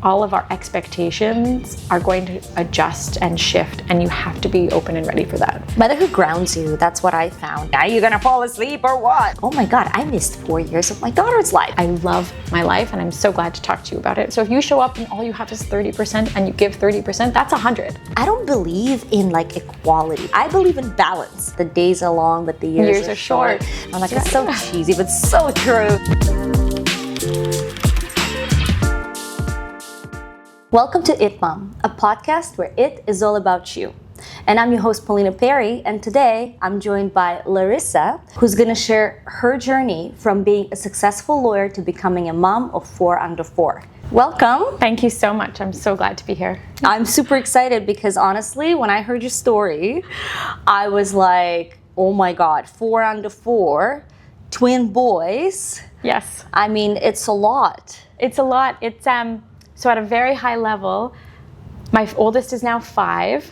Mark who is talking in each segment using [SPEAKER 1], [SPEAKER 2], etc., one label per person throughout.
[SPEAKER 1] all of our expectations are going to adjust and shift, and you have to be open and ready for that.
[SPEAKER 2] Motherhood grounds you. That's what I found. Are you gonna fall asleep or what? Oh my God, I missed 4 years of my daughter's life.
[SPEAKER 1] I love my life, and I'm so glad to talk to you about it. So if you show up and all you have is 30% and you give 30%, that's 100.
[SPEAKER 2] I don't believe in like equality. I believe in balance. The days are long, but the years are short. I'm like, it's so cheesy, but so true. Welcome to It Mom, a podcast where it is all about you. And I'm your host, Paulina Perry, and today I'm joined by Larissa, who's gonna share her journey from being a successful lawyer to becoming a mom of 4 under 4. Welcome.
[SPEAKER 1] Thank you so much. I'm so glad to be here.
[SPEAKER 2] I'm super excited because honestly, when I heard your story, I was like, oh my God, 4 under 4, twin boys.
[SPEAKER 1] Yes.
[SPEAKER 2] I mean, it's a lot.
[SPEAKER 1] It's a lot. It's so at a very high level, my oldest is now 5.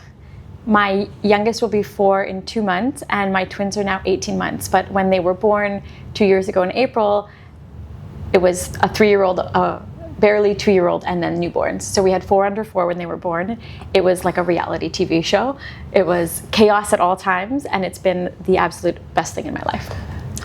[SPEAKER 1] My youngest will be 4 in 2 months, and my twins are now 18 months. But when they were born 2 years ago in April, it was a 3-year-old, barely 2-year-old, and then newborns. So we had 4 under 4 when they were born. It was like a reality TV show. It was chaos at all times, and it's been the absolute best thing in my life.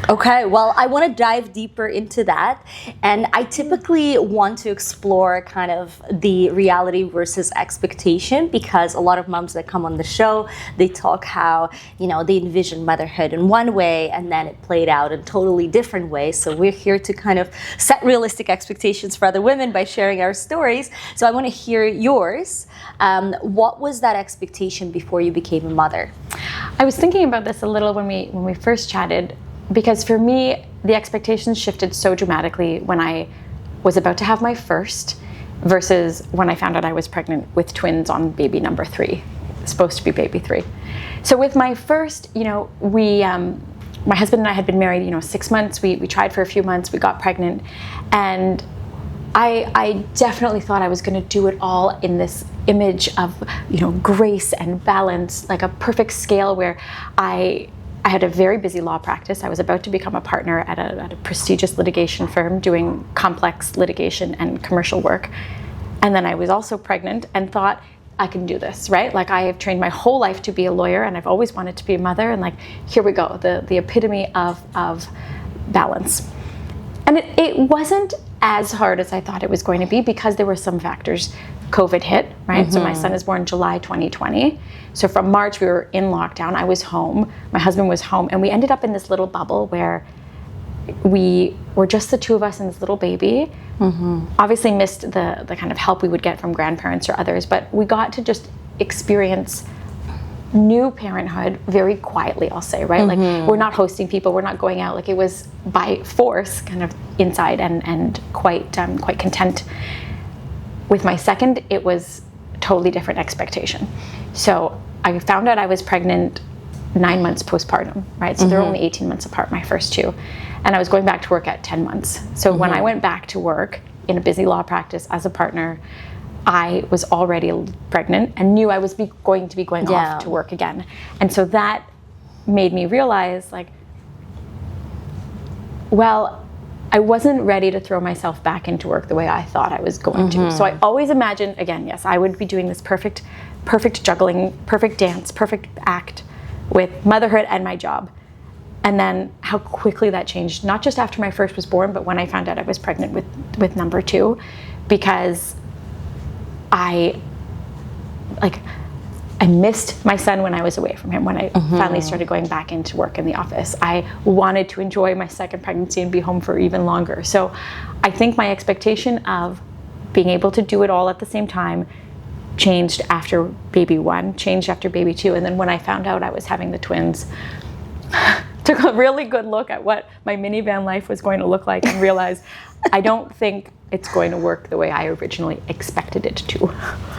[SPEAKER 2] Okay, well, I want to dive deeper into that. And I typically want to explore kind of the reality versus expectation, because a lot of moms that come on the show, they talk how, they envision motherhood in one way and then it played out in a totally different way. So we're here to kind of set realistic expectations for other women by sharing our stories. So I want to hear yours. What was that expectation before you became a mother?
[SPEAKER 1] I was thinking about this a little when we first chatted, because for me, the expectations shifted so dramatically when I was about to have my first versus when I found out I was pregnant with twins on baby number 3, supposed to be baby 3. So with my first, my husband and I had been married, 6 months. We tried for a few months, we got pregnant, and I definitely thought I was going to do it all in this image of, grace and balance, like a perfect scale where I had a very busy law practice. I was about to become a partner at a prestigious litigation firm doing complex litigation and commercial work. And then I was also pregnant and thought, I can do this, right? Like, I have trained my whole life to be a lawyer, and I've always wanted to be a mother, and like, here we go, the epitome of balance. And it wasn't as hard as I thought it was going to be, because there were some factors. COVID hit, right? Mm-hmm. So my son is born July 2020. So from March, we were in lockdown. I was home, my husband was home, and we ended up in this little bubble where we were just the two of us and this little baby. Mm-hmm. Obviously missed the kind of help we would get from grandparents or others, but we got to just experience new parenthood very quietly, I'll say, right? Mm-hmm. Like, we're not hosting people, we're not going out. Like, it was by force, kind of inside and quite content. With my second, it was a totally different expectation. So I found out I was pregnant 9 months postpartum, right? So they're only 18 months apart, my first two. And I was going back to work at 10 months. So when I went back to work in a busy law practice as a partner, I was already pregnant and knew I was going to be going off to work again. And so that made me realize, like, well, I wasn't ready to throw myself back into work the way I thought I was going to. So I always imagined, again, yes, I would be doing this perfect juggling, perfect dance, perfect act with motherhood and my job. And then how quickly that changed, not just after my first was born, but when I found out I was pregnant with number 2, because I missed my son when I was away from him, when I finally started going back into work in the office. I wanted to enjoy my second pregnancy and be home for even longer. So I think my expectation of being able to do it all at the same time changed after baby 1, changed after baby 2. And then when I found out I was having the twins, took a really good look at what my minivan life was going to look like and realized I don't think it's going to work the way I originally expected it to.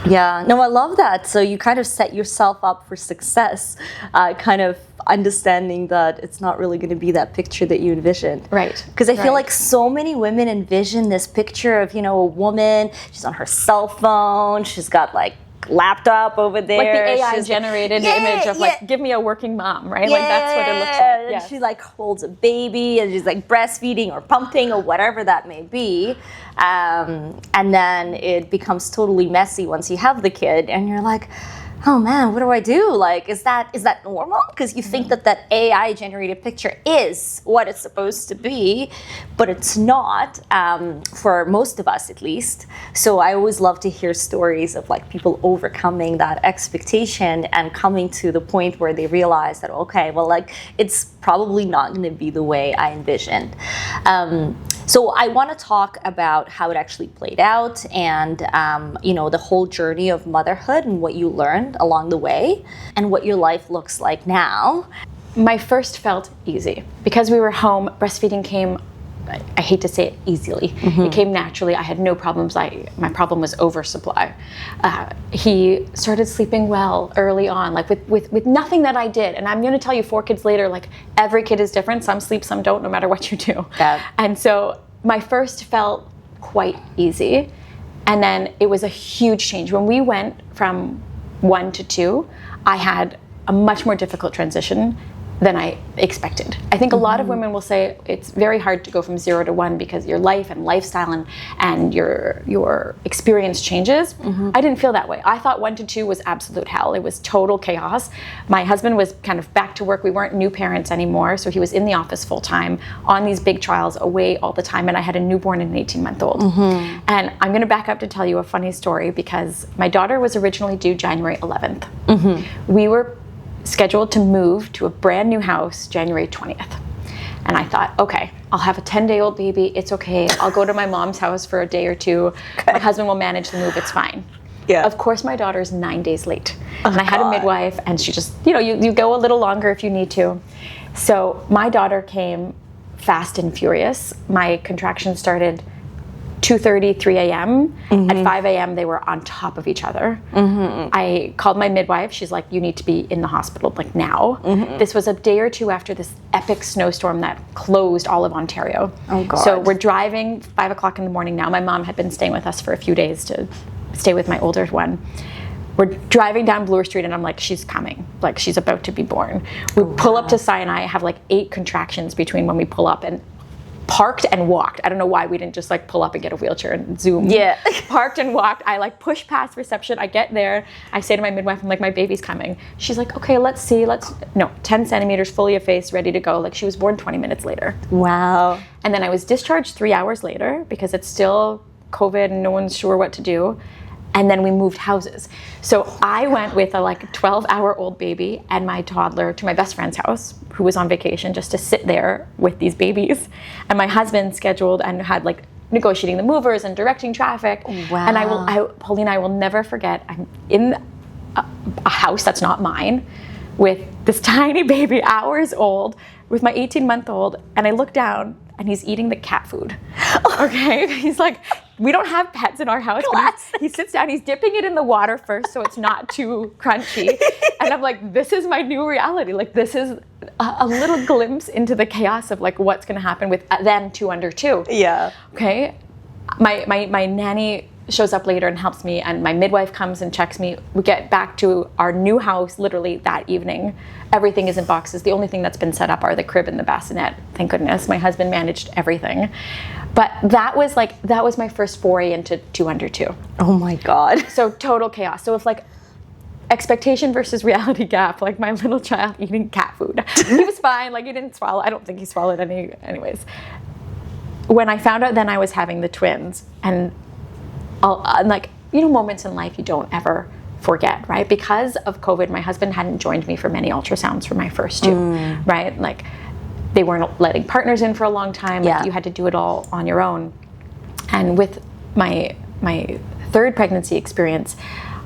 [SPEAKER 2] Yeah, no, I love that. So you kind of set yourself up for success, kind of understanding that it's not really going to be that picture that you envisioned.
[SPEAKER 1] Right.
[SPEAKER 2] Because I feel like so many women envision this picture of, a woman, she's on her cell phone, she's got like laptop over there.
[SPEAKER 1] Like the AI
[SPEAKER 2] She's
[SPEAKER 1] generated image of like, give me a working mom, right? Like that's what it looks like.
[SPEAKER 2] And she like holds a baby and she's like breastfeeding or pumping or whatever that may be. And then it becomes totally messy once you have the kid and you're like, oh man, what do I do? Like, is that normal? Because you think that AI generated picture is what it's supposed to be, but it's not, for most of us at least. So I always love to hear stories of like people overcoming that expectation and coming to the point where they realize that, okay, well, like it's probably not going to be the way I envisioned. So I want to talk about how it actually played out and, the whole journey of motherhood and what you learned along the way and what your life looks like now.
[SPEAKER 1] My first felt easy. Because we were home, breastfeeding came, I hate to say it, easily. It came naturally. I had no problems. My problem was oversupply. He started sleeping well early on, like with nothing that I did. And I'm going to tell you 4 kids later, like every kid is different. Some sleep, some don't, no matter what you do.
[SPEAKER 2] Yeah.
[SPEAKER 1] And so my first felt quite easy. And then it was a huge change. When we went from 1 to 2, I had a much more difficult transition than I expected. I think a lot of women will say it's very hard to go from 0 to 1 because your life and lifestyle and your experience changes. I didn't feel that way. I thought 1 to 2 was absolute hell. It was total chaos. My husband was kind of back to work. We weren't new parents anymore, so he was in the office full time on these big trials, away all the time, and I had a newborn and an 18-month-old. And I'm going to back up to tell you a funny story because my daughter was originally due January 11th. We were scheduled to move to a brand new house January 20th. And I thought, okay, I'll have a 10-day-old baby. It's okay. I'll go to my mom's house for a day or 2. Okay. My husband will manage the move. It's fine.
[SPEAKER 2] Yeah.
[SPEAKER 1] Of course, my daughter's 9 days late. And I had a midwife, and she just, you go a little longer if you need to. So my daughter came fast and furious. My contractions started 2:30, 3 a.m. At 5 a.m. they were on top of each other. I called my midwife. She's like, you need to be in the hospital like now. This was a day or 2 after this epic snowstorm that closed all of Ontario.
[SPEAKER 2] Oh God.
[SPEAKER 1] So we're driving 5 o'clock in the morning now. My mom had been staying with us for a few days to stay with my older one. We're driving down Bloor Street and I'm like, she's coming. Like she's about to be born. We pull up to Sinai. I have like 8 contractions between when we pull up and parked and walked. I don't know why we didn't just like pull up and get a wheelchair and zoom.
[SPEAKER 2] Yeah.
[SPEAKER 1] Parked and walked. I like push past reception. I get there. I say to my midwife, I'm like, my baby's coming. She's like, okay, let's see. 10 centimeters, fully effaced, ready to go. Like she was born 20 minutes later.
[SPEAKER 2] Wow.
[SPEAKER 1] And then I was discharged 3 hours later because it's still COVID and no one's sure what to do. And then we moved houses. So I went with a 12-hour-old baby and my toddler to my best friend's house, who was on vacation, just to sit there with these babies. And my husband scheduled and had negotiating the movers and directing traffic.
[SPEAKER 2] Wow.
[SPEAKER 1] And Pauline, I will never forget, I'm in a house that's not mine with this tiny baby, hours old, with my 18-month-old, and I look down and he's eating the cat food. Okay? He's like, we don't have pets in our house. But he sits down, he's dipping it in the water first so it's not too crunchy. And I'm like, this is my new reality. Like this is a little glimpse into the chaos of like what's gonna happen with then 2 under 2.
[SPEAKER 2] Yeah.
[SPEAKER 1] Okay? My nanny shows up later and helps me, and my midwife comes and checks me. We get back to our new house literally that evening. Everything is in boxes. The only thing that's been set up are the crib and the bassinet. Thank goodness. My husband managed everything. But that was my first foray into 2 under 2.
[SPEAKER 2] Oh my God.
[SPEAKER 1] So total chaos. So if expectation versus reality gap, like my little child eating cat food. He was fine, he didn't swallow. I don't think he swallowed anyways. When I found out then I was having the twins, and moments in life you don't ever forget, right? Because of COVID, my husband hadn't joined me for many ultrasounds for my first 2, right? They weren't letting partners in for a long time. You had to do it all on your own. And with my 3rd pregnancy experience,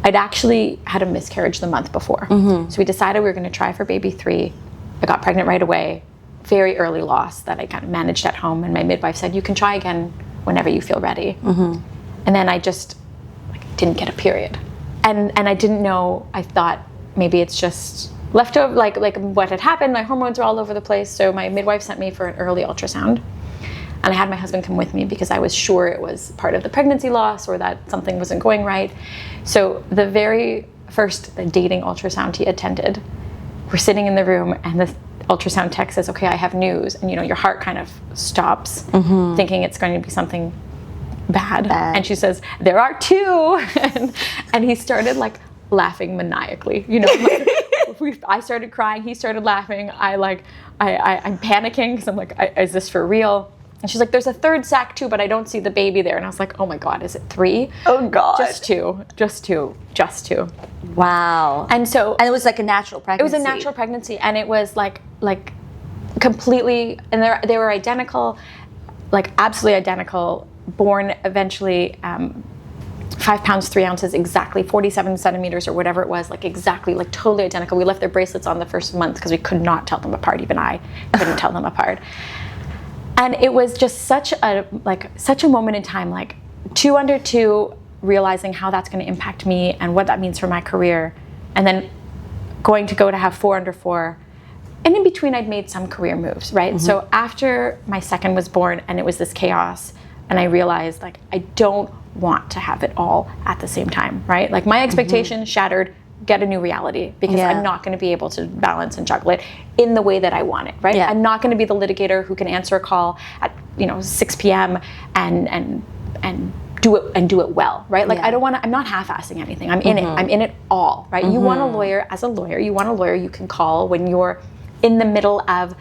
[SPEAKER 1] I'd actually had a miscarriage the month before. So we decided we were going to try for baby 3. I got pregnant right away. Very early loss that I kind of managed at home. And my midwife said, you can try again whenever you feel ready. And then I just didn't get a period. And I didn't know, I thought maybe it's just leftover, like what had happened. My hormones were all over the place. So my midwife sent me for an early ultrasound. And I had my husband come with me because I was sure it was part of the pregnancy loss or that something wasn't going right. So the very first dating ultrasound he attended, we're sitting in the room and the ultrasound tech says, okay, I have news. And your heart kind of stops, thinking it's going to be something bad. And she says, there are two. and he started like laughing maniacally, I started crying, he started laughing. I'm panicking because I'm like, is this for real? And she's like, there's a third sac too, but I don't see the baby there. And I was like, oh my God, is it 3?
[SPEAKER 2] Oh God.
[SPEAKER 1] Just two.
[SPEAKER 2] Wow.
[SPEAKER 1] And
[SPEAKER 2] it was like a natural pregnancy.
[SPEAKER 1] It was a natural pregnancy, and it was like completely, and they were identical, like absolutely identical, born eventually 5 pounds, 3 ounces, exactly 47 centimeters or whatever it was, like exactly, like totally identical. We left their bracelets on the first month because we could not tell them apart. Even I couldn't tell them apart. And it was just such a moment in time, like 2 under 2, realizing how that's going to impact me and what that means for my career. And then going to have 4 under 4. And in between, I'd made some career moves, right? So after my second was born and it was this chaos, and I realized like, I don't want to have it all at the same time, right? Like my expectation shattered, get a new reality, because I'm not going to be able to balance and juggle it in the way that I want it, right?
[SPEAKER 2] Yeah.
[SPEAKER 1] I'm not going to be the litigator who can answer a call at 6 p.m. and do it well, right? Like I'm not half-assing anything. I'm in it. I'm in it all, right? You want a lawyer as a lawyer. You want a lawyer you can call when you're in the middle of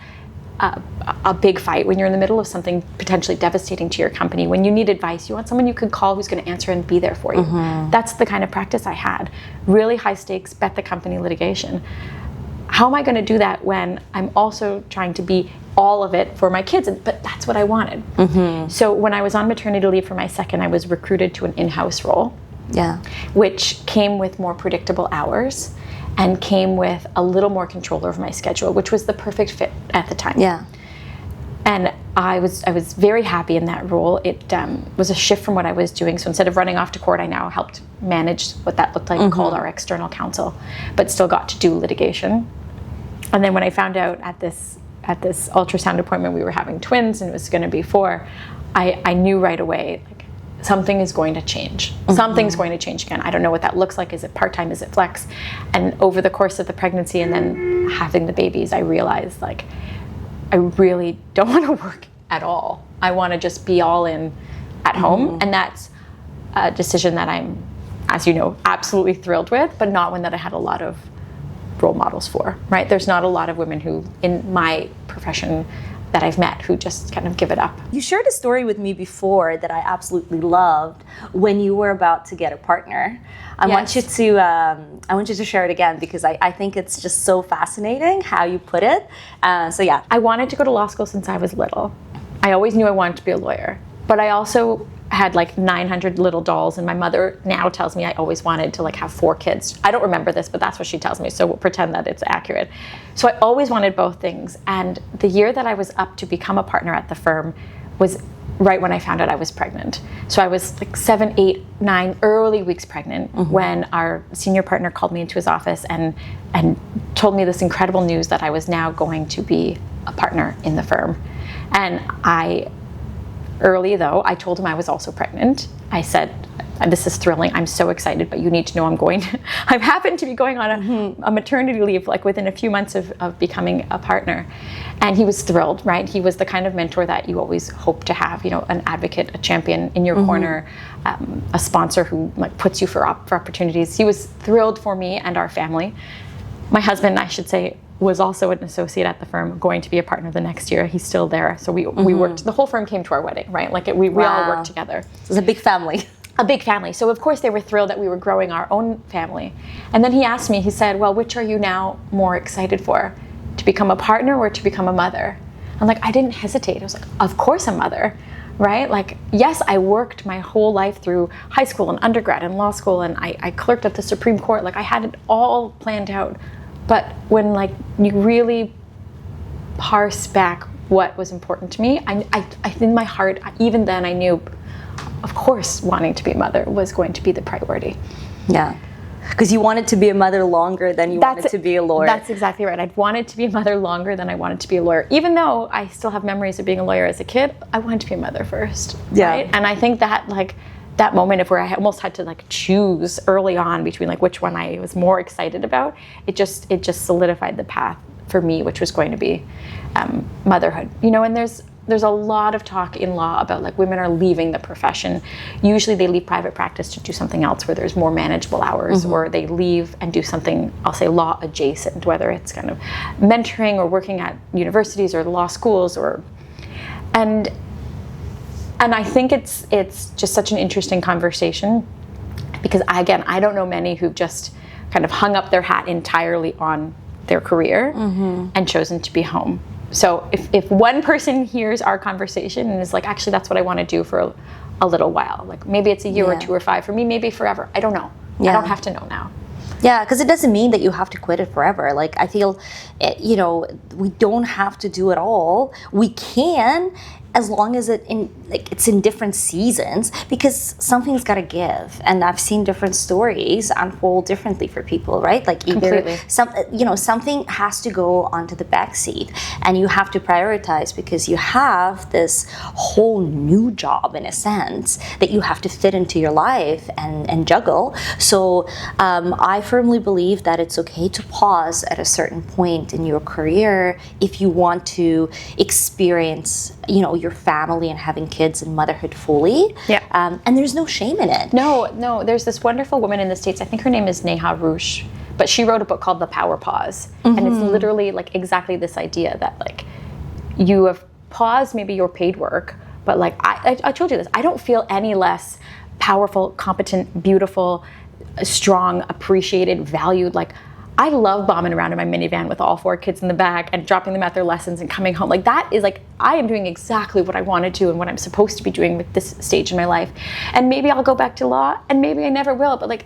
[SPEAKER 1] a big fight, when you're in the middle of something potentially devastating to your company, when you need advice. You want someone you can call who's going to answer and be there for you. That's the kind of practice I had. Really high stakes, bet the company litigation. How am I going to do that when I'm also trying to be all of it for my kids? But that's what I wanted. So when I was on maternity leave for my second, I was recruited to an in-house role, which came with more predictable hours and came with a little more control over my schedule, which was the perfect fit at the time. And I was very happy in that role. It was a shift from what I was doing. So instead of running off to court, I now helped manage what that looked like, called our external counsel, but still got to do litigation. And then when I found out at this ultrasound appointment we were having twins and it was going to be 4, I knew right away, like, something is going to change. Something's going to change again. I don't know what that looks like. Is it part-time? Is it flex? And over the course of the pregnancy and then having the babies, I realized, like, I really don't want to work at all. I want to just be all in at home. And that's a decision that I'm, as you know, absolutely thrilled with, but not one that I had a lot of role models for, right? There's not a lot of women who, in my profession, that I've met who just kind of give it up.
[SPEAKER 2] You shared a story with me before that I absolutely loved when you were about to get a partner. I want you to share it again because I think it's just so fascinating how you put it.
[SPEAKER 1] I wanted to go to law school since I was little. I always knew I wanted to be a lawyer, but I also had like 900 little dolls, and my mother now tells me I always wanted to like have 4 kids. I don't remember this, but that's what she tells me, so we'll pretend that it's accurate. So I always wanted both things, and the year that I was up to become a partner at the firm was right when I found out I was pregnant. So I was like 7, 8, 9 early weeks pregnant when our senior partner called me into his office and told me this incredible news that I was now going to be a partner in the firm. And early though, I told him I was also pregnant. I said, this is thrilling. I'm so excited, but you need to know I've happened to be going on a maternity leave like within a few months of becoming a partner. And he was thrilled, right? He was the kind of mentor that you always hope to have, an advocate, a champion in your corner, a sponsor who like puts you for opportunities. He was thrilled for me and our family. My husband, I should say, was also an associate at the firm, going to be a partner the next year. He's still there. So we worked, the whole firm came to our wedding, right? Like we all worked together.
[SPEAKER 2] It was a big family.
[SPEAKER 1] A big family. So of course they were thrilled that we were growing our own family. And then he asked me, he said, well, which are you now more excited for? To become a partner or to become a mother? I'm like, I didn't hesitate. I was like, of course a mother, right? Like, yes, I worked my whole life through high school and undergrad and law school, and I clerked at the Supreme Court. Like I had it all planned out. But when like you really parse back what was important to me, I in my heart, even then I knew, of course, wanting to be a mother was going to be the priority.
[SPEAKER 2] Yeah. Because you wanted to be a mother longer than you wanted to be a lawyer.
[SPEAKER 1] That's exactly right. I'd wanted to be a mother longer than I wanted to be a lawyer. Even though I still have memories of being a lawyer as a kid, I wanted to be a mother first.
[SPEAKER 2] Yeah.
[SPEAKER 1] Right? And I think that that moment of where I almost had to choose early on between which one I was more excited about, it just solidified the path for me, which was going to be motherhood. And there's a lot of talk in law about women are leaving the profession. Usually they leave private practice to do something else where there's more manageable hours, or they leave and do something, I'll say law adjacent, whether it's kind of mentoring or working at universities or law schools and I think it's just such an interesting conversation because I don't know many who've just kind of hung up their hat entirely on their career and chosen to be home. So if one person hears our conversation and is actually that's what I want to do for a little while, maybe it's a year or 2 or 5, for me maybe forever, I don't know. I don't have to know now.
[SPEAKER 2] Yeah, because it doesn't mean that you have to quit it forever. I feel, we don't have to do it all. We can, as long as it's in different seasons, because something's got to give. And I've seen different stories unfold differently for people, right? Either something has to go onto the back seat, and you have to prioritize because you have this whole new job in a sense that you have to fit into your life and juggle. So I firmly believe that it's okay to pause at a certain point in your career if you want to experience, your family and having kids and motherhood fully.
[SPEAKER 1] Yeah.
[SPEAKER 2] And there's no shame in it.
[SPEAKER 1] No. There's this wonderful woman in the States, I think her name is Neha Rush, but she wrote a book called The Power Pause. And it's literally exactly this idea that you have paused maybe your paid work, but I told you this, I don't feel any less powerful, competent, beautiful, strong, appreciated, valued. I love bombing around in my minivan with all 4 kids in the back and dropping them at their lessons and coming home. That is I am doing exactly what I want to do and what I'm supposed to be doing with this stage in my life. And maybe I'll go back to law and maybe I never will, but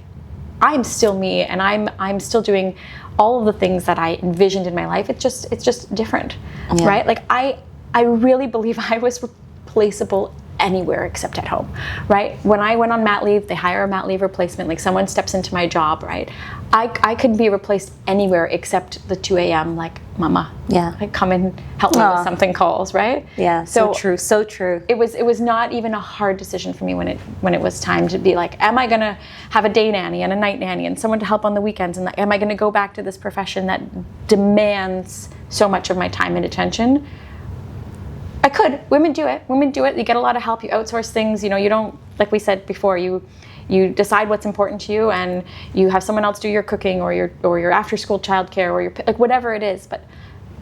[SPEAKER 1] I'm still me and I'm still doing all of the things that I envisioned in my life. It's just different, right? I really believe I was replaceable anywhere except at home, right? When I went on mat leave, they hire a mat leave replacement, someone steps into my job, right? I could be replaced anywhere except the 2 a.m. mama.
[SPEAKER 2] Yeah.
[SPEAKER 1] Come and help me with something calls, right?
[SPEAKER 2] Yeah, so true.
[SPEAKER 1] It was not even a hard decision for me when it was time to be am I gonna have a day nanny and a night nanny and someone to help on the weekends, and am I gonna go back to this profession that demands so much of my time and attention? I could. Women do it. You get a lot of help. You outsource things. You don't, like we said before, you decide what's important to you, and you have someone else do your cooking or your after school childcare or your whatever it is. But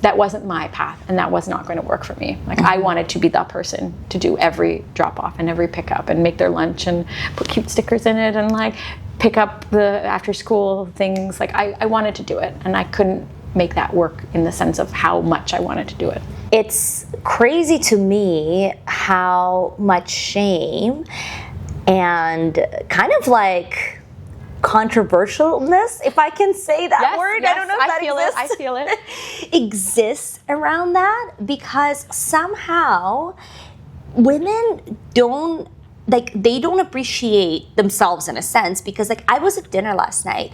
[SPEAKER 1] that wasn't my path, and that was not going to work for me. I wanted to be the person to do every drop off and every pickup and make their lunch and put cute stickers in it and pick up the after school things. I wanted to do it, and I couldn't make that work in the sense of how much I wanted to do it.
[SPEAKER 2] It's crazy to me how much shame and kind of controversialness, if I can say that word.
[SPEAKER 1] Yes,
[SPEAKER 2] I don't know if that exists.
[SPEAKER 1] I feel it.
[SPEAKER 2] Exists around that because somehow women don't appreciate themselves in a sense because I was at dinner last night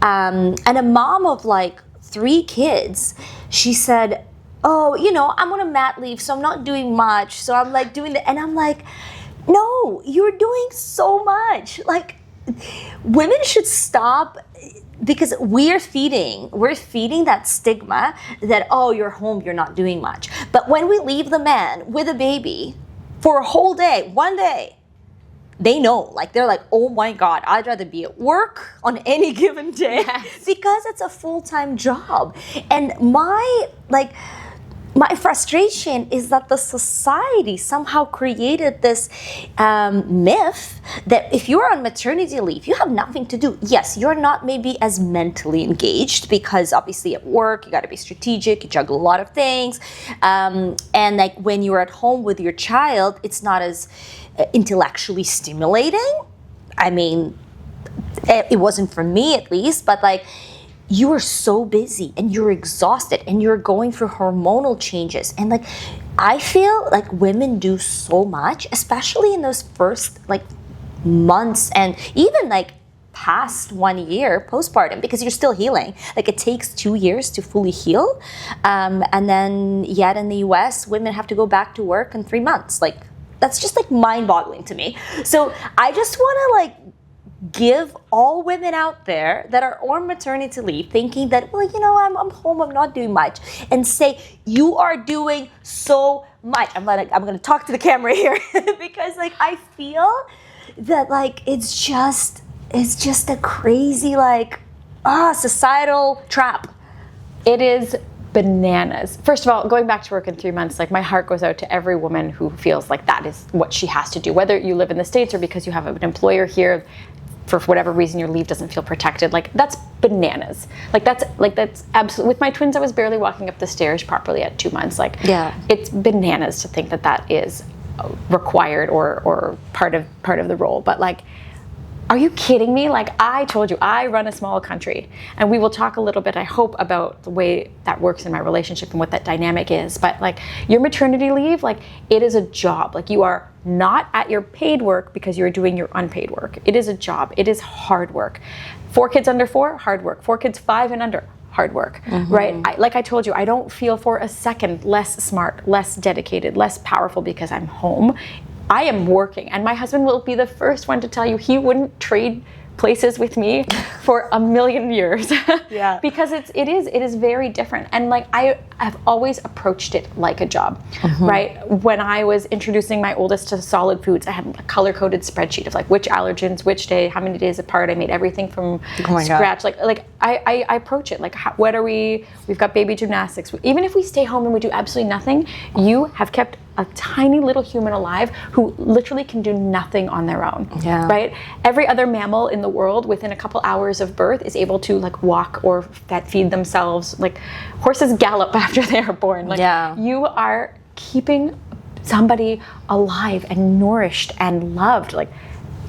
[SPEAKER 2] and a mom of 3 kids, she said, oh, I'm on a mat leave, so I'm not doing much. So I'm doing and I'm no, you're doing so much. Women should stop because we're feeding that stigma that, oh, you're home, you're not doing much. But when we leave the man with a baby for a whole day, one day, they know, they're oh my God, I'd rather be at work on any given day because it's a full-time job. And my frustration is that the society somehow created this myth that if you're on maternity leave, you have nothing to do. Yes, you're not maybe as mentally engaged because obviously at work, you got to be strategic, you juggle a lot of things. And when you're at home with your child, it's not as intellectually stimulating. I mean, it wasn't for me at least, but you are so busy and you're exhausted and you're going through hormonal changes. And I feel women do so much, especially in those first months and even past 1 year postpartum because you're still healing. Like it takes 2 years to fully heal. And then yet in the US, women have to go back to work in 3 months. Like that's just like mind-boggling to me. So I just want to like give all women out there that are on maternity leave thinking that, well, you know, I'm home, I'm not doing much, and say you are doing so much. I'm gonna talk to the camera here because like I feel that like it's just a crazy like societal trap.
[SPEAKER 1] It is bananas. First of all, going back to work in 3 months, like my heart goes out to every woman who feels like that is what she has to do, whether you live in the States or because you have an employer here. For whatever reason your leave doesn't feel protected, like that's bananas. Like that's absolutely. With my twins, I was barely walking up the stairs properly at 2 months. Like it's bananas to think that that is required or part of the role. But like, are you kidding me? Like I told you, I run a small country, and we will talk a little bit, I hope, about the way that works in my relationship and what that dynamic is. But like your maternity leave, like it is a job. Like you are not at your paid work because you're doing your unpaid work. It is a job. It is hard work. 4 kids under 4, hard work. 4 kids 5 and under, hard work, right? Like I told you, I don't feel for a second less smart, less dedicated, less powerful because I'm home. I am working, and my husband will be the first one to tell you he wouldn't trade places with me for a million years.
[SPEAKER 2] Yeah.
[SPEAKER 1] Because it is very different. And like I have always approached it like a job, right? When I was introducing my oldest to solid foods, I had a color-coded spreadsheet of like which allergens, which day, how many days apart. I made everything from scratch. God. Like I approach it like, we've got baby gymnastics. Even if we stay home and we do absolutely nothing, you have kept a tiny little human alive who literally can do nothing on their own, right? Every other mammal in the world within a couple hours of birth is able to like walk or feed themselves. Like horses gallop after they are born. Like you are keeping somebody alive and nourished and loved. Like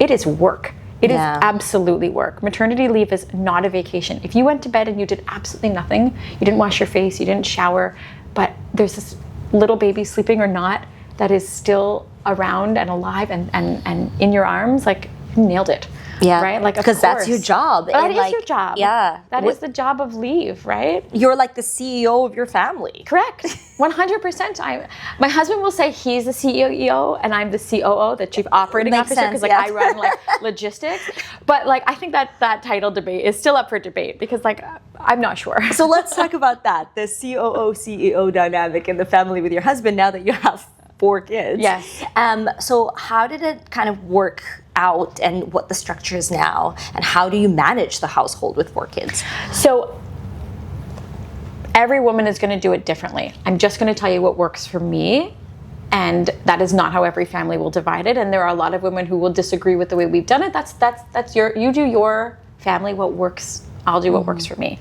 [SPEAKER 1] it is work. It is absolutely work. Maternity leave is not a vacation. If you went to bed and you did absolutely nothing, you didn't wash your face, you didn't shower, but there's this little baby, sleeping or not, that is still around and alive and in your arms, like you nailed it. Right? Like
[SPEAKER 2] because that's your job.
[SPEAKER 1] That is your job.
[SPEAKER 2] Yeah.
[SPEAKER 1] That is the job of leave, right?
[SPEAKER 2] You're like the CEO of your family.
[SPEAKER 1] Correct. 100%. My husband will say he's the CEO and I'm the COO, the Chief Operating Officer, because like I run like logistics. But like I think that title debate is still up for debate because like I'm not sure.
[SPEAKER 2] So let's talk about that, the COO CEO dynamic in the family with your husband now that you have 4 kids.
[SPEAKER 1] Yes.
[SPEAKER 2] So how did it kind of work out and what the structure is now, and how do you manage the household with 4 kids?
[SPEAKER 1] So every woman is going to do it differently. I'm just going to tell you what works for me, and that is not how every family will divide it. And there are a lot of women who will disagree with the way we've done it. That's you do your family what works. I'll do what works for me.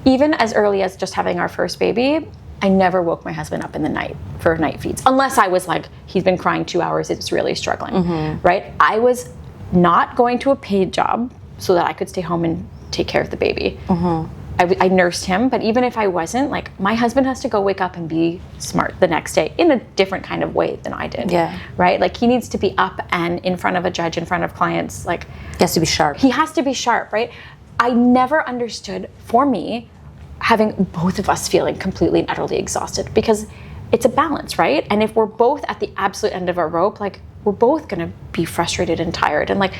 [SPEAKER 1] Even as early as just having our first baby, I never woke my husband up in the night for night feeds, unless I was like, he's been crying 2 hours, it's really struggling, right? I was not going to a paid job so that I could stay home and take care of the baby. I nursed him, but even if I wasn't, like my husband has to go wake up and be smart the next day in a different kind of way than I did, right? Like he needs to be up and in front of a judge, in front of clients, like
[SPEAKER 2] he has to be sharp.
[SPEAKER 1] He has to be sharp, right? I never understood, for me, having both of us feeling completely and utterly exhausted, because it's a balance, right? And if we're both at the absolute end of our rope, like we're both gonna be frustrated and tired. And like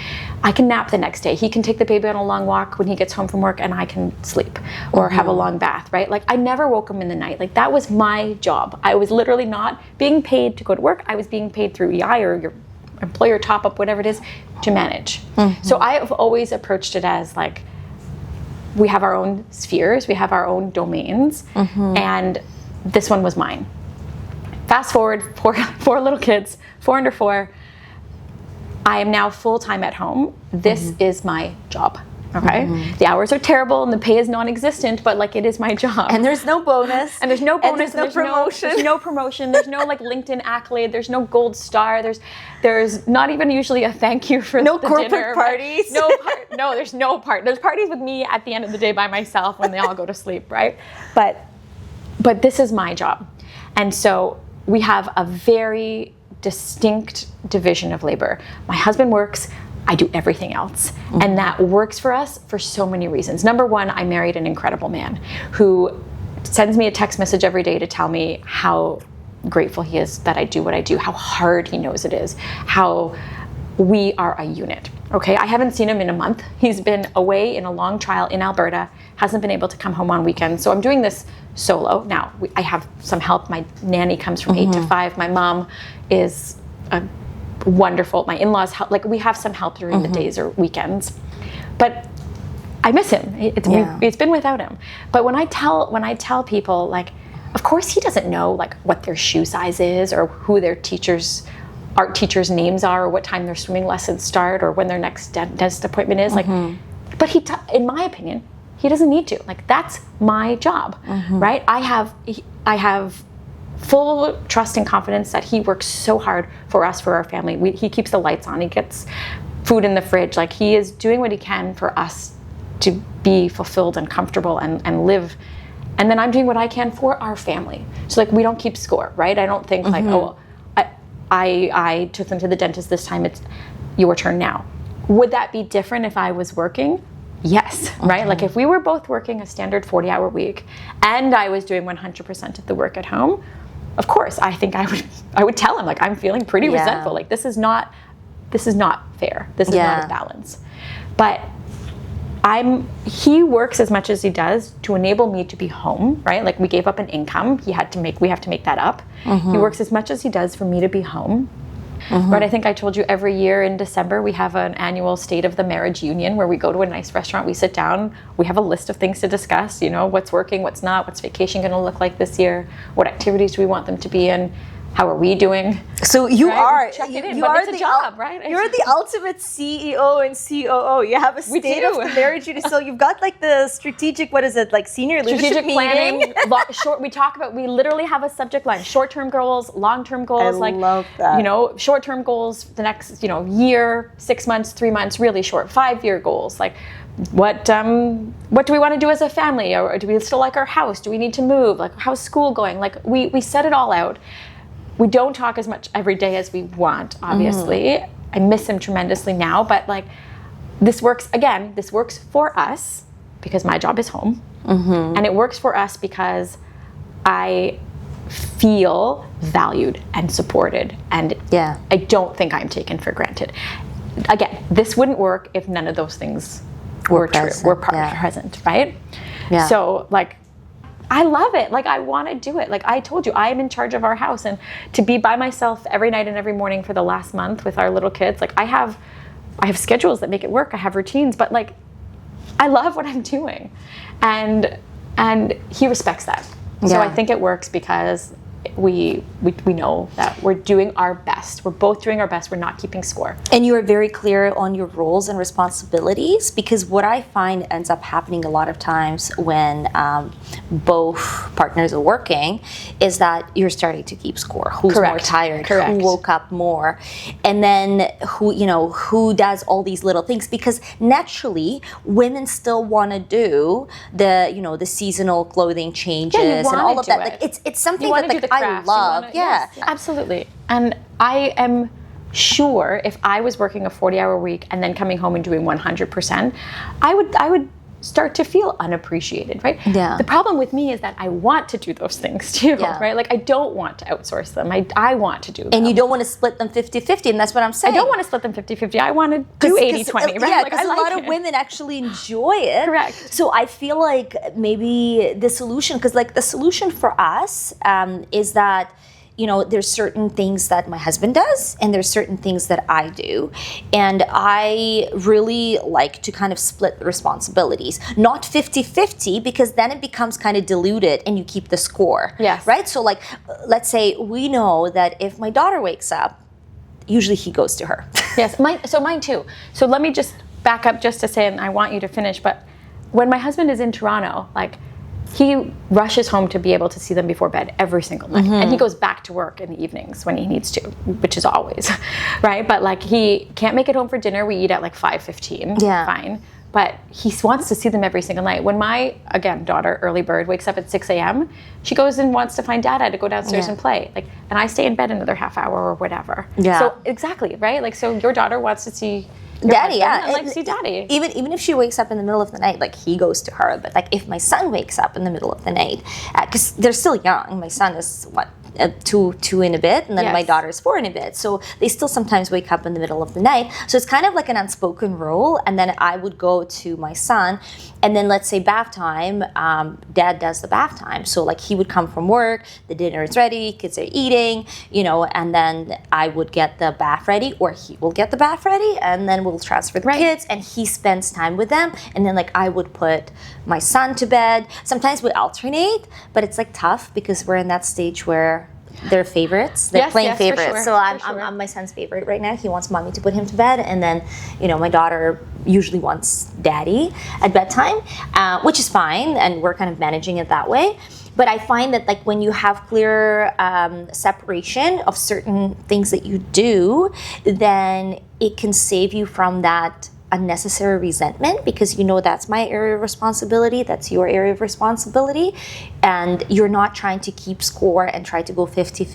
[SPEAKER 1] I can nap the next day. He can take the baby on a long walk when he gets home from work, and I can sleep or have a long bath, right? Like I never woke him in the night. Like that was my job. I was literally not being paid to go to work. I was being paid through EI or your employer top up, whatever it is, to manage. So I have always approached it as like, we have our own spheres, we have our own domains, and this one was mine. Fast forward, four little kids, 4 under 4. I am now full-time at home. This is my job, okay? The hours are terrible and the pay is non-existent, but like it is my job.
[SPEAKER 2] And there's no bonus.
[SPEAKER 1] And there's no bonus.
[SPEAKER 2] And there's no promotion.
[SPEAKER 1] There's no promotion. There's no like LinkedIn accolade. There's no gold star. There's not even usually a thank you for
[SPEAKER 2] no
[SPEAKER 1] the
[SPEAKER 2] corporate
[SPEAKER 1] dinner,
[SPEAKER 2] parties.
[SPEAKER 1] No, there's no part. There's parties with me at the end of the day by myself when they all go to sleep, right? But this is my job. And so we have a very distinct division of labor. My husband works, I do everything else. And that works for us for so many reasons. Number one, I married an incredible man who sends me a text message every day to tell me how grateful he is that I do what I do, how hard he knows it is, how we are a unit. Okay, I haven't seen him in a month. He's been away in a long trial in Alberta, hasn't been able to come home on weekends. So I'm doing this solo. Now, I have some help. My nanny comes from 8 to 5. My mom is wonderful. My in-laws help. Like, we have some help during the days or weekends. But I miss him. It's been without him. But when I tell people, like, of course he doesn't know like what their shoe size is or who their art teachers' names are, or what time their swimming lessons start, or when their next dentist appointment is. Like, but in my opinion, he doesn't need to. Like, that's my job, right? I have full trust and confidence that he works so hard for us, for our family. He keeps the lights on. He gets food in the fridge. Like, he is doing what he can for us to be fulfilled and comfortable and live. And then I'm doing what I can for our family. So like, we don't keep score, right? I don't think like, oh, I took them to the dentist this time, it's your turn now. Would that be different if I was working? Yes, right? Like, if we were both working a standard 40-hour week and I was doing 100% of the work at home, of course, I think I would tell him, like, I'm feeling pretty resentful. Like, this is not fair. This is not a balance. But he works as much as he does to enable me to be home, right? Like, we gave up an income. We have to make that up. He works as much as he does for me to be home. Right? I think I told you every year in December, we have an annual State of the Marriage Union where we go to a nice restaurant, we sit down, we have a list of things to discuss, what's working, what's not, what's vacation going to look like this year, what activities do we want them to be in, how are we doing?
[SPEAKER 2] So you are
[SPEAKER 1] the job, right?
[SPEAKER 2] You're the ultimate CEO and COO. You have a State of the Marriage Union. So you've got like the strategic, what is it, like senior leadership
[SPEAKER 1] planning. We literally have a subject line: short-term goals, long-term goals.
[SPEAKER 2] I love that.
[SPEAKER 1] Short-term goals the next, year, 6 months, 3 months, really short, 5-year goals. Like, what do we want to do as a family? Or do we still like our house? Do we need to move? Like, how's school going? Like, we set it all out. We don't talk as much every day as we want, obviously. I miss him tremendously now, but like, this works for us because my job is home. And it works for us because I feel valued and supported, and I don't think I'm taken for granted. Again, this wouldn't work if none of those things were present, right?
[SPEAKER 2] Yeah.
[SPEAKER 1] So like, I love it. Like, I want to do it. Like I told you, I am in charge of our house, and to be by myself every night and every morning for the last month with our little kids, like I have schedules that make it work. I have routines, but like, I love what I'm doing, and he respects that. So I think it works because we know that we're doing our best. We're both doing our best. We're not keeping score.
[SPEAKER 2] And you are very clear on your roles and responsibilities, because what I find ends up happening a lot of times when both partners are working is that you're starting to keep score. Who's more tired? Who woke up more? And then who does all these little things? Because naturally, women still want to do the seasonal clothing changes and all of that. Like, it's something that like I love.
[SPEAKER 1] Yes, absolutely. And I am sure if I was working a 40-hour week and then coming home and doing 100%, I would start to feel unappreciated, right?
[SPEAKER 2] Yeah.
[SPEAKER 1] The problem with me is that I want to do those things too, right? Like, I don't want to outsource them. I want to do them.
[SPEAKER 2] And you don't want to split them 50-50, and that's what I'm saying.
[SPEAKER 1] I don't want to split them 50-50. I want to do 80-20, right?
[SPEAKER 2] Yeah, because a lot of women actually enjoy it.
[SPEAKER 1] Correct.
[SPEAKER 2] So I feel like maybe the solution for us is that there's certain things that my husband does, and there's certain things that I do. And I really like to kind of split the responsibilities. Not 50-50, because then it becomes kind of diluted and you keep the score.
[SPEAKER 1] Yes.
[SPEAKER 2] Right? So like, let's say we know that if my daughter wakes up, usually he goes to her.
[SPEAKER 1] Yes, mine too. So let me just back up just to say, and I want you to finish, but when my husband is in Toronto, like, he rushes home to be able to see them before bed every single night. And he goes back to work in the evenings when he needs to, which is always, right? But like, he can't make it home for dinner. We eat at like 5:15, fine. But he wants to see them every single night. When my, again, daughter, early bird, wakes up at 6 a.m., she goes and wants to find Dada to go downstairs and play. Like, and I stay in bed another half hour or whatever.
[SPEAKER 2] Yeah.
[SPEAKER 1] So exactly, right? Like, so your daughter wants to see
[SPEAKER 2] Daddy, yeah.
[SPEAKER 1] And like see daddy.
[SPEAKER 2] Even if she wakes up in the middle of the night, like he goes to her. But like if my son wakes up in the middle of the night, because they're still young. My son is what, two in a bit, and then my daughter is 4 in a bit. So they still sometimes wake up in the middle of the night. So it's kind of like an unspoken rule. And then I would go to my son, and then let's say bath time, dad does the bath time. So like he would come from work, the dinner is ready, kids are eating, you know, and then I would get the bath ready, or he will get the bath ready, and then we'll transfer the kids, and he spends time with them. And then like I would put my son to bed. Sometimes we alternate, but it's like tough because we're in that stage where they're favorites. They're playing favorites.
[SPEAKER 1] Sure,
[SPEAKER 2] so I'm my son's favorite right now. He wants mommy to put him to bed, and then you know my daughter usually wants daddy at bedtime, which is fine, and we're kind of managing it that way. But I find that like when you have clear separation of certain things that you do, then it can save you from that unnecessary resentment, because you know that's my area of responsibility, that's your area of responsibility, and you're not trying to keep score and try to go 50-50.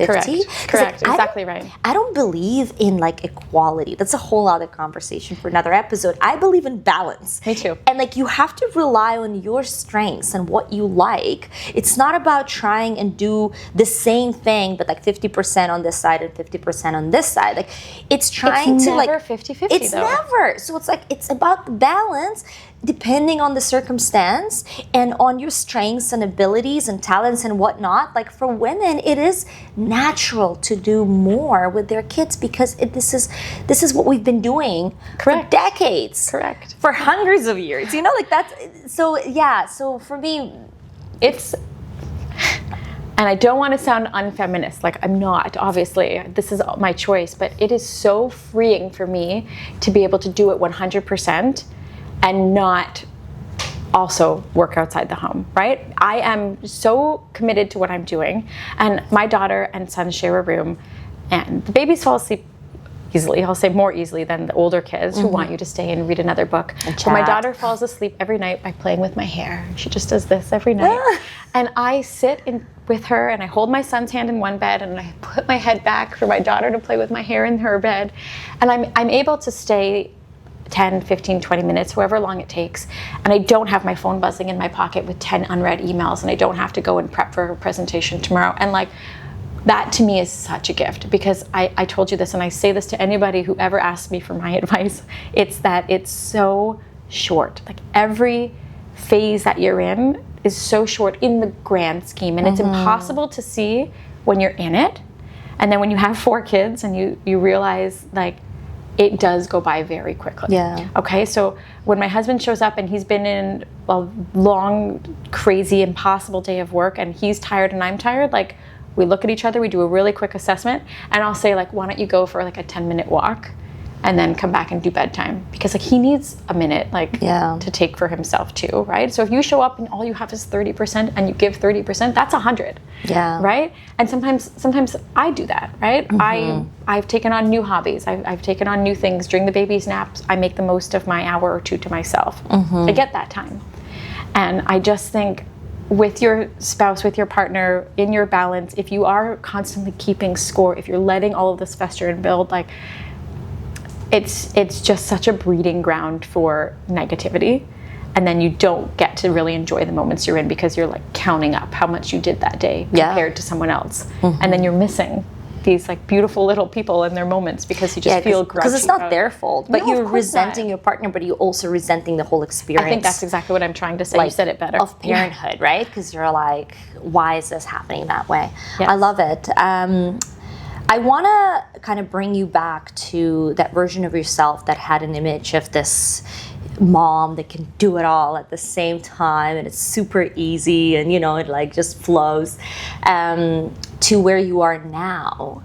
[SPEAKER 1] Correct.
[SPEAKER 2] Like,
[SPEAKER 1] exactly right.
[SPEAKER 2] I don't believe in like equality. That's a whole other conversation for another episode. I believe in balance.
[SPEAKER 1] Me too.
[SPEAKER 2] And like you have to rely on your strengths and what you like. It's not about trying and do the same thing but like 50% on this side and 50% on this side. Like it's trying to like
[SPEAKER 1] 50-50
[SPEAKER 2] it's
[SPEAKER 1] though.
[SPEAKER 2] never. So it's like it's about the balance depending on the circumstance and on your strengths and abilities and talents and whatnot. Like for women, it is natural to do more with their kids because this is what we've been doing for decades.
[SPEAKER 1] Correct.
[SPEAKER 2] For hundreds of years. You know, like that's so yeah. So for me,
[SPEAKER 1] it's. And I don't want to sound unfeminist, like I'm not, obviously, this is my choice, but it is so freeing for me to be able to do it 100% and not also work outside the home, right? I am so committed to what I'm doing, and my daughter and son share a room, and the babies fall asleep easily, I'll say more easily than the older kids who want you to stay and read another book. But my daughter falls asleep every night by playing with my hair. She just does this every night. And I sit with her and I hold my son's hand in one bed and I put my head back for my daughter to play with my hair in her bed. And I'm able to stay 10, 15, 20 minutes, however long it takes. And I don't have my phone buzzing in my pocket with 10 unread emails, and I don't have to go and prep for her presentation tomorrow. And like, that to me is such a gift, because I told you this, and I say this to anybody who ever asks me for my advice, it's that it's so short. Like every phase that you're in is so short in the grand scheme, and it's impossible to see when you're in it. And then when you have 4 kids and you realize like it does go by very quickly.
[SPEAKER 2] Yeah.
[SPEAKER 1] Okay, so when my husband shows up and he's been in a long, crazy, impossible day of work and he's tired and I'm tired, like we look at each other, we do a really quick assessment, and I'll say like, why don't you go for like a 10-minute walk and then come back and do bedtime? Because like he needs a minute like to take for himself too, right? So if you show up and all you have is 30% and you give 30%, that's 100.
[SPEAKER 2] Yeah.
[SPEAKER 1] Right? And sometimes I do that, right? I've taken on new hobbies. I've taken on new things. During the baby's naps, I make the most of my hour or two to myself. I get that time. And I just think with your spouse, with your partner, in your balance, if you are constantly keeping score, if you're letting all of this fester and build, like it's just such a breeding ground for negativity. And then you don't get to really enjoy the moments you're in because you're like counting up how much you did that day compared to someone else. And then you're missing these like beautiful little people in their moments because you just feel grouchy.
[SPEAKER 2] Because it's not their fault, but you're resenting your partner, but you're also resenting the whole experience.
[SPEAKER 1] I think that's exactly what I'm trying to say.
[SPEAKER 2] Like,
[SPEAKER 1] you said it better.
[SPEAKER 2] Of parenthood, right? Because you're like, why is this happening that way?
[SPEAKER 1] Yes.
[SPEAKER 2] I love it. I want to kind of bring you back to that version of yourself that had an image of this mom that can do it all at the same time, and it's super easy, and you know it like just flows, to where you are now,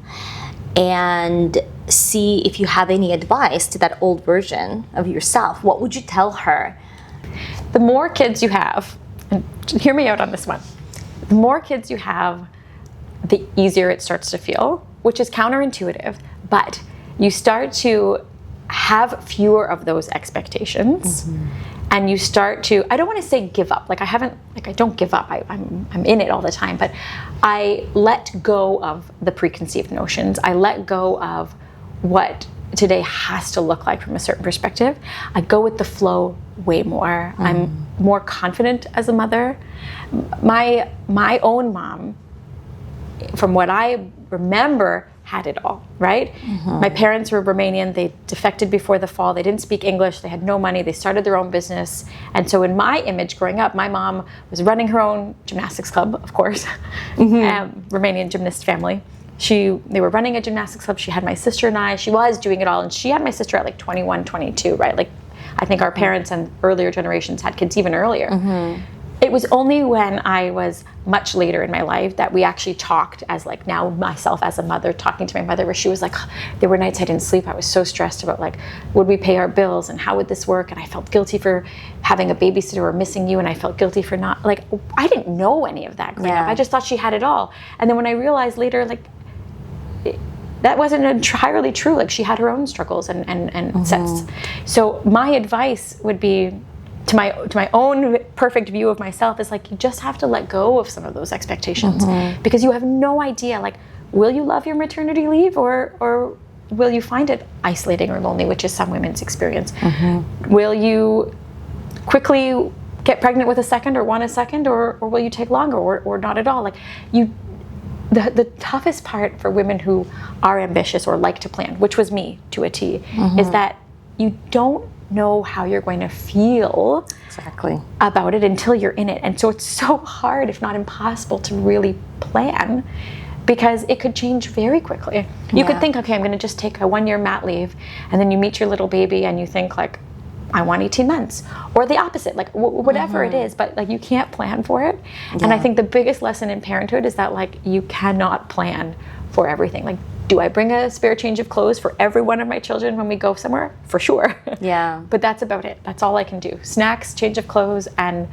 [SPEAKER 2] and see if you have any advice to that old version of yourself. What would you tell her?
[SPEAKER 1] The more kids you have, and hear me out on this one, the more kids you have, the easier it starts to feel, which is counterintuitive, but you start to have fewer of those expectations, and you start to, I don't want to say give up, like I don't give up, I'm in it all the time, but I let go of the preconceived notions. I let go of what today has to look like from a certain perspective. I go with the flow way more. I'm more confident as a mother. My own mom, from what I remember, had it all, right? My parents were Romanian. They defected before the fall. They didn't speak English. They had no money. They started their own business. And so in my image growing up, my mom was running her own gymnastics club, of course, Romanian gymnast family. They were running a gymnastics club. She had my sister and I. She was doing it all. And she had my sister at like 21, 22, right? Like, I think our parents and earlier generations had kids even earlier. It was only when I was much later in my life that we actually talked as like now myself as a mother talking to my mother, where she was like, there were nights I didn't sleep. I was so stressed about like, would we pay our bills and how would this work? And I felt guilty for having a babysitter or missing you. And I felt guilty for not, like, I didn't know any of that growing up. I just thought she had it all. And then when I realized later, like, that wasn't entirely true. Like, she had her own struggles and sets. So my advice would be, to my own perfect view of myself, is like, you just have to let go of some of those expectations, because you have no idea, like, will you love your maternity leave or will you find it isolating or lonely, which is some women's experience? Will you quickly get pregnant with a second or want a second, or will you take longer or not at all? Like, the toughest part for women who are ambitious or like to plan, which was me to a T, is that you don't know how you're going to feel about it until you're in it. And so it's so hard, if not impossible, to really plan, because it could change very quickly. You could think, okay, I'm going to just take a 1-year mat leave, and then you meet your little baby and you think like, I want 18 months, or the opposite, like whatever it is, but like, you can't plan for it. And I think the biggest lesson in parenthood is that like, you cannot plan for everything. Like, do I bring a spare change of clothes for every one of my children when we go somewhere? For sure. But that's about it. That's all I can do. Snacks, change of clothes, and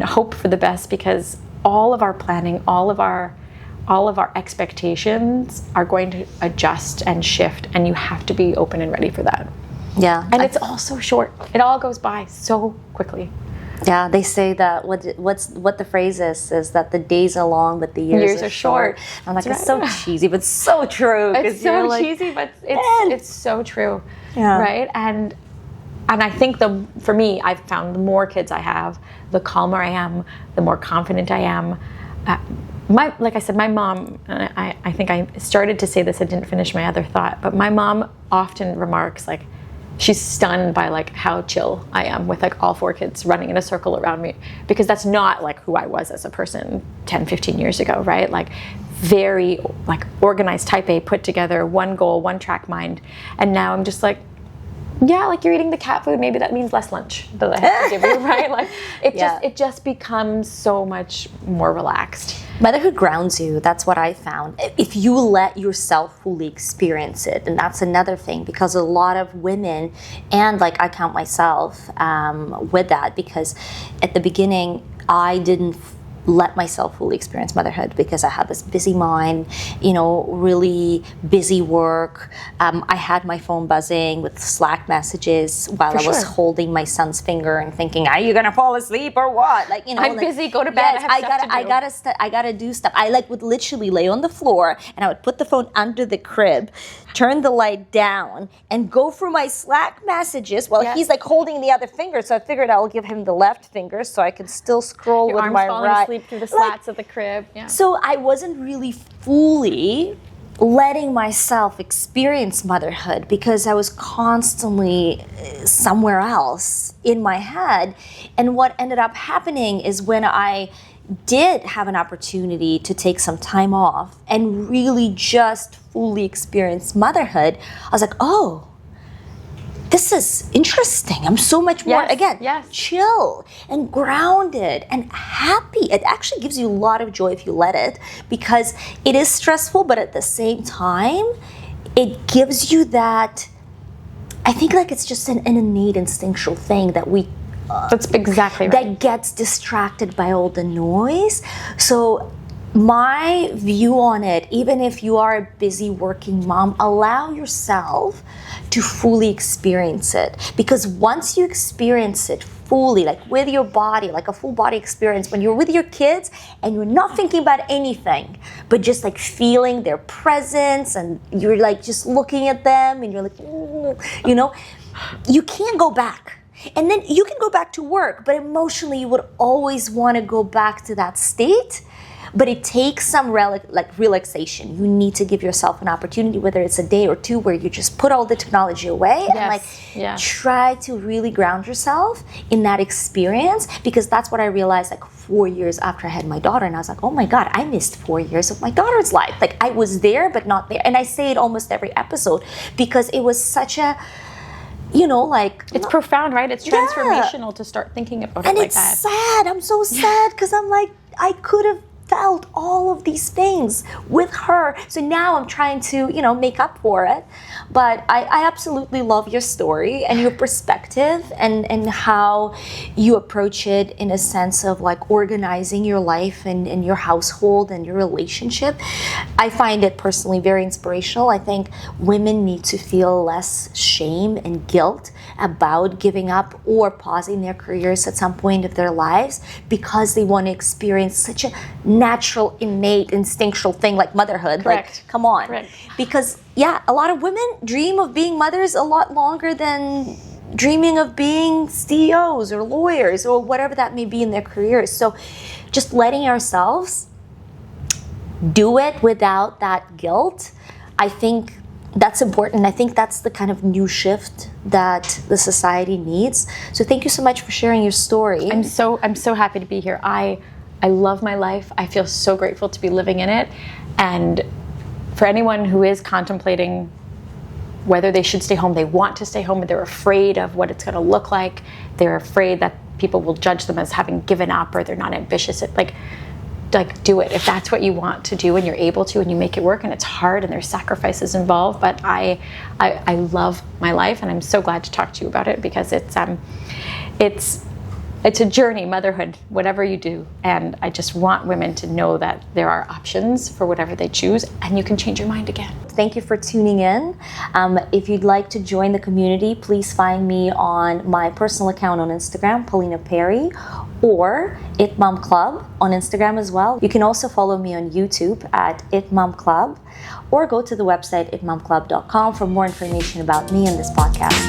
[SPEAKER 1] hope for the best, because all of our planning, all of our expectations are going to adjust and shift, and you have to be open and ready for that. And it's all so short. It all goes by so quickly.
[SPEAKER 2] They say that what the phrase is that the days are long, but the years are short. I'm like, it's so cheesy, but so true.
[SPEAKER 1] It's so cheesy, but it's so true, right? And I think for me, I've found the more kids I have, the calmer I am, the more confident I am. Like I said, my mom, and I think I started to say this, I didn't finish my other thought, but my mom often remarks, like, she's stunned by like how chill I am with like all 4 kids running in a circle around me, because that's not like who I was as a person 10, 15 years ago, right? Like, very like organized, type A, put together, one goal, one track mind. And now I'm just like, yeah, like, you're eating the cat food, maybe that means less lunch that I have to give you, right? Like, it just becomes so much more relaxed.
[SPEAKER 2] Motherhood grounds you. That's what I found. If you let yourself fully experience it, and that's another thing, because a lot of women, and like I count myself with that, because at the beginning I didn't let myself fully experience motherhood because I had this busy mind, really busy work. I had my phone buzzing with Slack messages while I was holding my son's finger and thinking, are you gonna fall asleep or what? Like,
[SPEAKER 1] I'm busy, go to bed.
[SPEAKER 2] Yes,
[SPEAKER 1] I
[SPEAKER 2] gotta do stuff. I like would literally lay on the floor and I would put the phone under the crib, turn the light down, and go through my Slack messages while he's like holding the other finger. So I figured I'll give him the left finger so I could still scroll with my right.
[SPEAKER 1] Asleep through the slats of the crib.
[SPEAKER 2] So I wasn't really fully letting myself experience motherhood because I was constantly somewhere else in my head. And what ended up happening is when I did have an opportunity to take some time off and really just fully experience motherhood, I was like, oh, this is interesting. I'm so much more, chill and grounded and happy. It actually gives you a lot of joy if you let it, because it is stressful, but at the same time, it gives you that, I think like it's just an innate instinctual thing that we
[SPEAKER 1] that's exactly right.
[SPEAKER 2] That gets distracted by all the noise. So my view on it, even if you are a busy working mom, allow yourself to fully experience it. Because once you experience it fully, like with your body, like a full body experience when you're with your kids and you're not thinking about anything, but just like feeling their presence, and you're like just looking at them and you're like, "Ooh," you know, you can't go back. And then you can go back to work, but emotionally you would always want to go back to that state. But it takes some relaxation. You need to give yourself an opportunity, whether it's a day or two, where you just put all the technology away and like try to really ground yourself in that experience. Because that's what I realized like 4 years after I had my daughter, and I was like, oh my God, I missed 4 years of my daughter's life. Like I was there, but not there. And I say it almost every episode because it was such a, you know, like...
[SPEAKER 1] It's profound, right? It's transformational to start thinking about it like that.
[SPEAKER 2] And it's sad. I'm so sad because I'm like, I could have felt all of these things with her. So now I'm trying to, you know, make up for it. But I absolutely love your story and your perspective and how you approach it in a sense of like organizing your life and your household and your relationship. I find it personally very inspirational. I think women need to feel less shame and guilt about giving up or pausing their careers at some point of their lives because they want to experience such a natural, innate, instinctual thing like motherhood.
[SPEAKER 1] Correct.
[SPEAKER 2] Like, come on.
[SPEAKER 1] Correct.
[SPEAKER 2] Because, yeah, a lot of women dream of being mothers a lot longer than dreaming of being CEOs or lawyers or whatever that may be in their careers. So just letting ourselves do it without that guilt, I think that's important. I think that's the kind of new shift that the society needs. So thank you so much for sharing your story.
[SPEAKER 1] I'm so happy to be here. I love my life. I feel so grateful to be living in it. And for anyone who is contemplating whether they should stay home, they want to stay home, but they're afraid of what it's going to look like. They're afraid that people will judge them as having given up or they're not ambitious. Like do it if that's what you want to do and you're able to and you make it work. And it's hard and there's sacrifices involved, but I love my life and I'm so glad to talk to you about it because it's a journey, motherhood, whatever you do. And I just want women to know that there are options for whatever they choose and you can change your mind again.
[SPEAKER 2] Thank you for tuning in. If you'd like to join the community, please find me on my personal account on Instagram, Paulina Perry, or It Mom Club on Instagram as well. You can also follow me on YouTube at It Mom Club, or go to the website itmomclub.com for more information about me and this podcast.